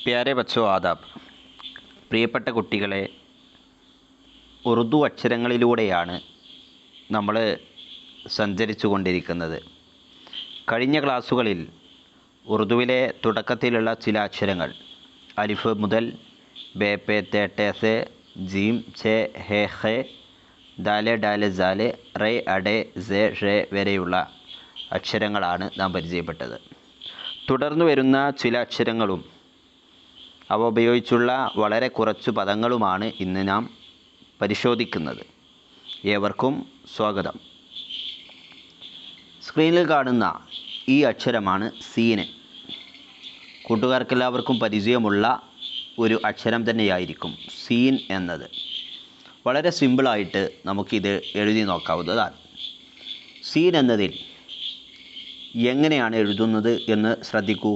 പ്യാരെ ബച്ചോ ആദാബ്. പ്രിയപ്പെട്ട കുട്ടികളെ, ഉറുദു അക്ഷരങ്ങളിലൂടെയാണ് നമ്മൾ സഞ്ചരിച്ചു കൊണ്ടിരിക്കുന്നത്. കഴിഞ്ഞ ക്ലാസ്സുകളിൽ ഉറുദുവിലെ തുടക്കത്തിലുള്ള ചില അക്ഷരങ്ങൾ അലിഫ് മുതൽ ബേ പേ തേ ടേ സേ ജീം ഛേ ഹേ ഖേ ദാലെ ഡാലെ സാലെ റേ അഡെ സേ ഷേ വരെയുള്ള അക്ഷരങ്ങളാണ് നാം പരിചയപ്പെട്ടത്. തുടർന്നു വരുന്ന ചില അക്ഷരങ്ങളും അവ ഉപയോഗിച്ചുള്ള വളരെ കുറച്ച് പദങ്ങളുമാണ് ഇന്ന് നാം പരിശോധിക്കുന്നത്. ഏവർക്കും സ്വാഗതം. സ്ക്രീനിൽ കാണുന്ന ഈ അക്ഷരമാണ് സീന്. കൂട്ടുകാർക്കെല്ലാവർക്കും പരിചയമുള്ള ഒരു അക്ഷരം തന്നെയായിരിക്കും സീൻ എന്നത്. വളരെ സിമ്പിളായിട്ട് നമുക്കിത് എഴുതി നോക്കാവുന്നതാണ്. സീൻ എന്നതിൽ എങ്ങനെയാണ് എഴുതുന്നത് എന്ന് ശ്രദ്ധിക്കൂ.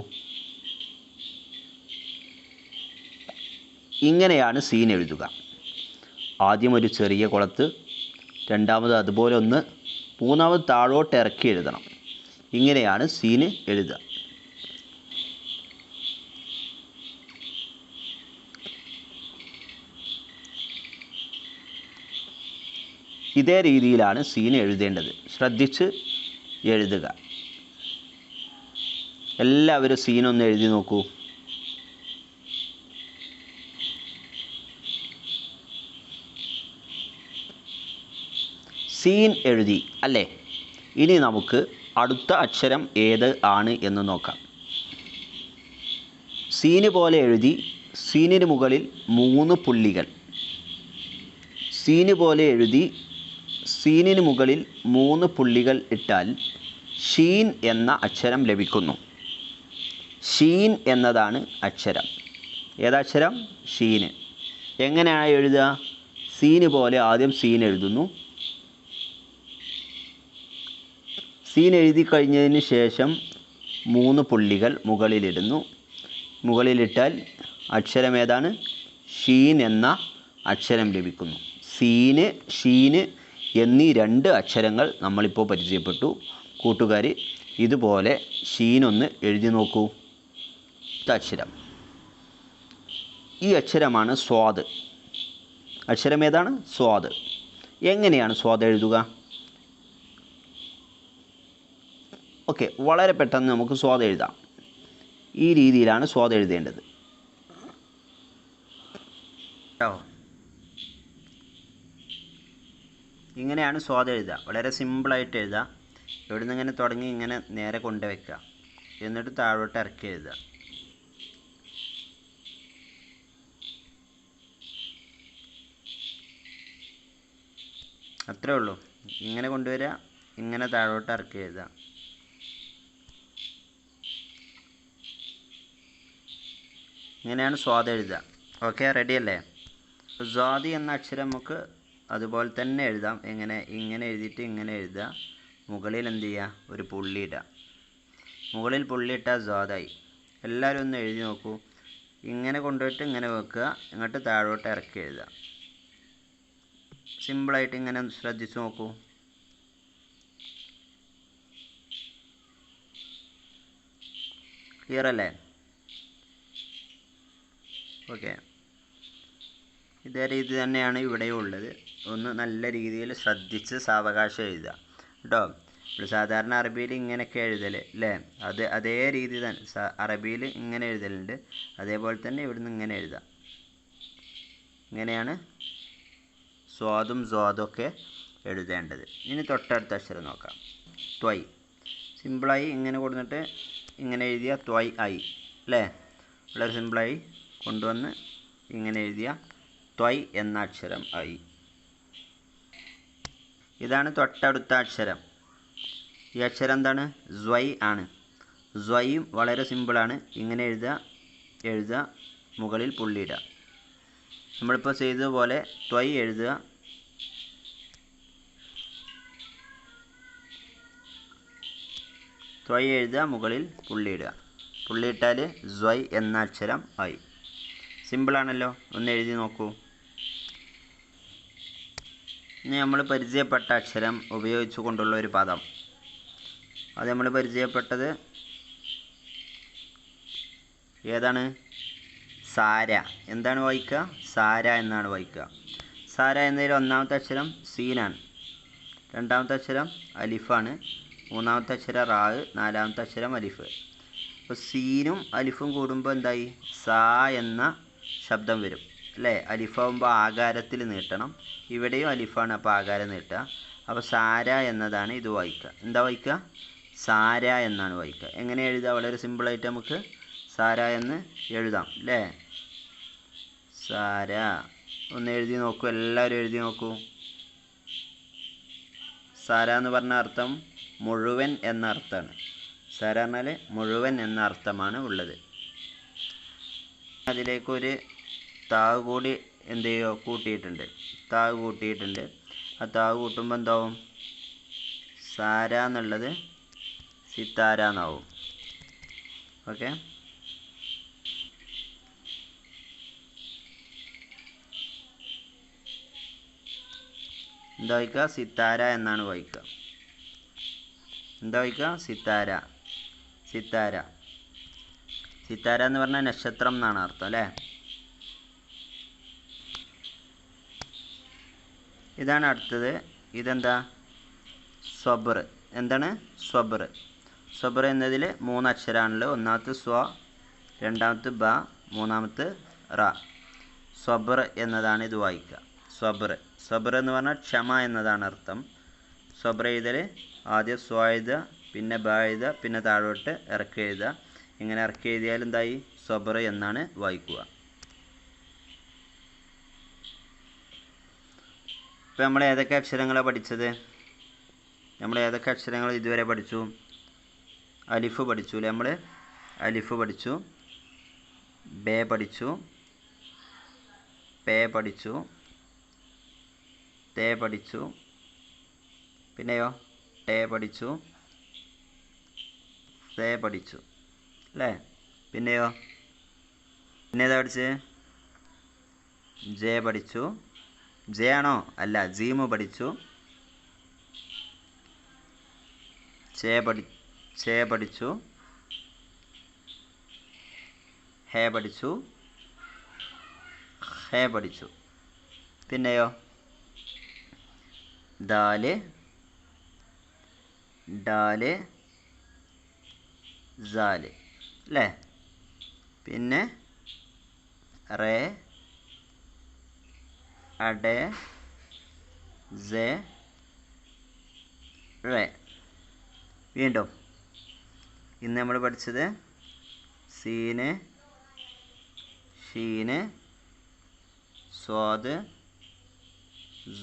ഇങ്ങനെയാണ് സീൻ എഴുതുക. ആദ്യം ഒരു ചെറിയ കുളത്ത്, രണ്ടാമത് അതുപോലെ ഒന്ന്, മൂന്നാമത് താഴോട്ട് ഇറക്കി എഴുതണം. ഇങ്ങനെയാണ് സീന് എഴുതുക. ഇതേ രീതിയിലാണ് സീൻ എഴുതേണ്ടത്. ശ്രദ്ധിച്ച് എഴുതുക. എല്ലാവരും സീനൊന്ന് എഴുതി നോക്കൂ. സീൻ എഴുതി അല്ലേ? ഇനി നമുക്ക് അടുത്ത അക്ഷരം ഏത് ആണ് എന്ന് നോക്കാം. സീന് പോലെ എഴുതി സീനിന് മുകളിൽ 3 പുള്ളികൾ. സീന് പോലെ എഴുതി സീനിന് മുകളിൽ 3 പുള്ളികൾ ഇട്ടാൽ ഷീൻ എന്ന അക്ഷരം ലഭിക്കുന്നു. ഷീൻ എന്നതാണ് അക്ഷരം. ഏതക്ഷരം? ഷീന്. എങ്ങനെയാണ് എഴുതുക? സീന് പോലെ ആദ്യം സീൻ എഴുതുന്നു. സീൻ എഴുതി കഴിഞ്ഞതിന് ശേഷം 3 പുള്ളികൾ മുകളിലിടുന്നു. മുകളിലിട്ടാൽ അക്ഷരം ഏതാണ്? ഷീൻ എന്ന അക്ഷരം ലഭിക്കുന്നു. സീന്, ഷീന് എന്നീ 2 അക്ഷരങ്ങൾ നമ്മളിപ്പോൾ പരിചയപ്പെട്ടു. കൂട്ടുകാർ ഇതുപോലെ ഷീനൊന്ന് എഴുതി നോക്കൂ. അക്ഷരം, ഈ അക്ഷരമാണ് സ്വാദ്. അക്ഷരം ഏതാണ്? സ്വാദ്. എങ്ങനെയാണ് സ്വാദ് എഴുതുക? ഓക്കെ, വളരെ പെട്ടെന്ന് നമുക്ക് സ്വാദ് എഴുതാം. ഈ രീതിയിലാണ് സ്വാദ് എഴുതേണ്ടത്. ഇങ്ങനെയാണ് സ്വാദ് എഴുതുക. വളരെ സിമ്പിളായിട്ട് എഴുതുക. ഇവിടെ നിന്ന് ഇങ്ങനെ തുടങ്ങി ഇങ്ങനെ നേരെ കൊണ്ടുവയ്ക്കുക. എന്നിട്ട് താഴോട്ട് ഇറക്കി എഴുതുക. അത്രേ ഉള്ളൂ. ഇങ്ങനെ കൊണ്ടുവരിക, ഇങ്ങനെ താഴോട്ട് ഇറക്കി എഴുതുക. ഇങ്ങനെയാണ് സ്വാദ് എഴുതുക. ഓക്കെ, റെഡിയല്ലേ? സ്വാദി എന്ന അക്ഷരം നമുക്ക് അതുപോലെ തന്നെ എഴുതാം. ഇങ്ങനെ എഴുതിയിട്ട് ഇങ്ങനെ എഴുതുക. മുകളിൽ എന്ത് ചെയ്യുക? ഒരു പുള്ളി ഇടുക. മുകളിൽ പുള്ളി ഇട്ടാൽ സ്വാദായി. എല്ലാവരും ഒന്ന് എഴുതി നോക്കൂ. ഇങ്ങനെ കൊണ്ടുപോയിട്ട് ഇങ്ങനെ വെക്കുക, ഇങ്ങോട്ട് താഴോട്ട് ഇറക്കി എഴുതുക. സിമ്പിളായിട്ട് ഇങ്ങനെ ശ്രദ്ധിച്ച് നോക്കൂ. ക്ലിയർ അല്ലേ? ഓക്കെ, ഇതേ രീതി തന്നെയാണ് ഇവിടെയും ഉള്ളത്. ഒന്ന് നല്ല രീതിയിൽ ശ്രദ്ധിച്ച് സാവകാശം എഴുതുക കേട്ടോ. ഇവിടെ സാധാരണ അറബിയിൽ ഇങ്ങനെയൊക്കെ എഴുതൽ അല്ലേ? അതേ രീതി തന്നെ അറബിയിൽ ഇങ്ങനെ എഴുതലുണ്ട്. അതേപോലെ തന്നെ ഇവിടുന്ന് ഇങ്ങനെ എഴുതാം. ഇങ്ങനെയാണ് സ്വാദും സ്വാദൊക്കെ എഴുതേണ്ടത്. ഇനി തൊട്ടടുത്ത അക്ഷരം നോക്കാം. ത്വയ്. സിമ്പിളായി ഇങ്ങനെ കൊടുത്തിട്ട് ഇങ്ങനെ എഴുതിയ ത്വയ് ആയി അല്ലേ? വളരെ സിമ്പിളായി കൊണ്ടുവന്ന് ഇങ്ങനെ എഴുതിയ ത്വയ് എന്ന അക്ഷരം ആയി. ഇതാണ് തൊട്ടടുത്ത അക്ഷരം. ഈ അക്ഷരം എന്താണ്? സ്വയ് ആണ്. സ്വയും വളരെ സിമ്പിളാണ്. ഇങ്ങനെ എഴുതുക, മുകളിൽ പുള്ളിയിടുക. നമ്മളിപ്പോൾ ചെയ്തതുപോലെ ത്വയ് എഴുതുക. ത്വയ് എഴുതുക, മുകളിൽ പുള്ളിയിടുക. പുള്ളിയിട്ടാൽ സ്വയ് എന്ന അക്ഷരം ആയി. സിമ്പിളാണല്ലോ? ഒന്ന് എഴുതി നോക്കൂ. ഇനി നമ്മൾ പരിചയപ്പെട്ട അക്ഷരം ഉപയോഗിച്ചു കൊണ്ടുള്ള ഒരു പദം. അത് നമ്മൾ പരിചയപ്പെട്ടത് ഏതാണ്? സാര എന്താണ് വായിക്കുക? സാര എന്നാണ് വായിക്കുക. സാര എന്നതിൽ ഒന്നാമത്തെ അക്ഷരം സീനാണ്, രണ്ടാമത്തെ അക്ഷരം അലിഫാണ്, മൂന്നാമത്തെ അക്ഷരം റാ, നാലാമത്തെ അക്ഷരം അലിഫ്. അപ്പോൾ സീനും അലിഫും കൂടുമ്പോൾ എന്തായി? സാ എന്ന ശബ്ദം വരും അല്ലേ? അലിഫാവുമ്പോൾ ആകാരത്തിൽ നീട്ടണം. ഇവിടെയും അലിഫാണ്, അപ്പോൾ ആകാരം നീട്ടുക. അപ്പോൾ സാര എന്നതാണ് ഇത് വായിക്കുക. എന്താ വായിക്കുക? സാര എന്നാണ് വായിക്കുക. എങ്ങനെ എഴുതുക? വളരെ സിമ്പിളായിട്ട് നമുക്ക് സാര എന്ന് എഴുതാം അല്ലേ? സാര ഒന്ന് എഴുതി നോക്കൂ, എല്ലാവരും എഴുതി നോക്കൂ. സാര എന്ന് പറഞ്ഞ അർത്ഥം മുഴുവൻ എന്ന അർത്ഥമാണ്. സാര എന്നാൽ മുഴുവൻ എന്ന അർത്ഥമാണ് ഉള്ളത്. അതിലേക്കൊരു താവ് കൂടി എന്ത് ചെയ്യുമോ? കൂട്ടിയിട്ടുണ്ട്. താവ് കൂട്ടിയിട്ടുണ്ട്. ആ താവ് കൂട്ടുമ്പോൾ എന്താവും? സാര എന്നുള്ളത് സിത്താര എന്നാവും. ഓക്കെ, എന്താ വായിക്കുക? സിത്താര എന്നാണ് വായിക്കുക. എന്താ വായിക്കുക? സിത്താര. സിത്താര. സിത്താര എന്ന് പറഞ്ഞാൽ നക്ഷത്രം എന്നാണ് അർത്ഥം അല്ലേ? ഇതാണ് അടുത്തത്. ഇതെന്താ? സ്വബർ. എന്താണ്? സ്വബർ. സ്വബർ എന്നതിൽ 3 അക്ഷരമാണല്ലോ. ഒന്നാമത്തെ സ്വ, രണ്ടാമത്തെ ബ, മൂന്നാമത്തെ റ. സ്വബർ എന്നതാണ് ഇത് വായിക്കുക. സ്വബർ. സ്വബർ എന്ന് പറഞ്ഞാൽ ക്ഷമ എന്നതാണ് അർത്ഥം. സ്വബർ എഴുതൽ ആദ്യം സ്വ എഴുതുക, പിന്നെ ബ എഴുതുക, പിന്നെ താഴോട്ട് ഇറക്കി എഴുതുക. ഇങ്ങനെ ഇറക്കി എഴുതിയാൽ എന്തായി? സ്വബർ എന്നാണ് വായിക്കുക. ഇപ്പോൾ നമ്മൾ ഏതൊക്കെ അക്ഷരങ്ങളാണ് പഠിച്ചത്? നമ്മൾ ഏതൊക്കെ അക്ഷരങ്ങൾ ഇതുവരെ പഠിച്ചു? അലിഫ് പഠിച്ചു അല്ലേ? നമ്മൾ അലിഫ് പഠിച്ചു, ബേ പഠിച്ചു, പേ പഠിച്ചു, തേ പഠിച്ചു, പിന്നെയോ ടേ പഠിച്ചു, സേ പഠിച്ചു അല്ലേ? പിന്നെയോ ഏതാ പഠിച്ച്? ജെ പഠിച്ചു. ജെ ആണോ? അല്ല, ജീമ് പഠിച്ചു. ചേ പഠിച്ചു, ഹേ പഠിച്ചു, ഹേ പഠിച്ചു. പിന്നെയോ ദാല്, ഡാല്, സാല് അല്ലേ? പിന്നെ റേ, അഡേ, സേ, റേ. വീണ്ടും ഇന്ന് നമ്മൾ പഠിച്ചത് സീന്, ഷീന്, സ്വാദ്,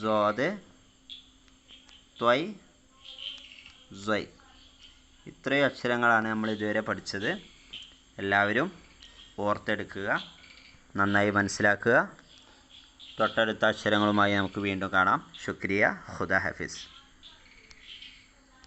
സോദ്, ത്വയ്, സ്വയ്. ഇത്രയും അക്ഷരങ്ങളാണ് നമ്മൾ ഇതുവരെ പഠിച്ചത്. എല്ലാവരും ഓർത്തെടുക്കുക, നന്നായി മനസ്സിലാക്കുക. തൊട്ടടുത്ത അക്ഷരങ്ങളുമായി നമുക്ക് വീണ്ടും കാണാം. ശുക്രിയ. ഖുദാ ഹഫീസ്.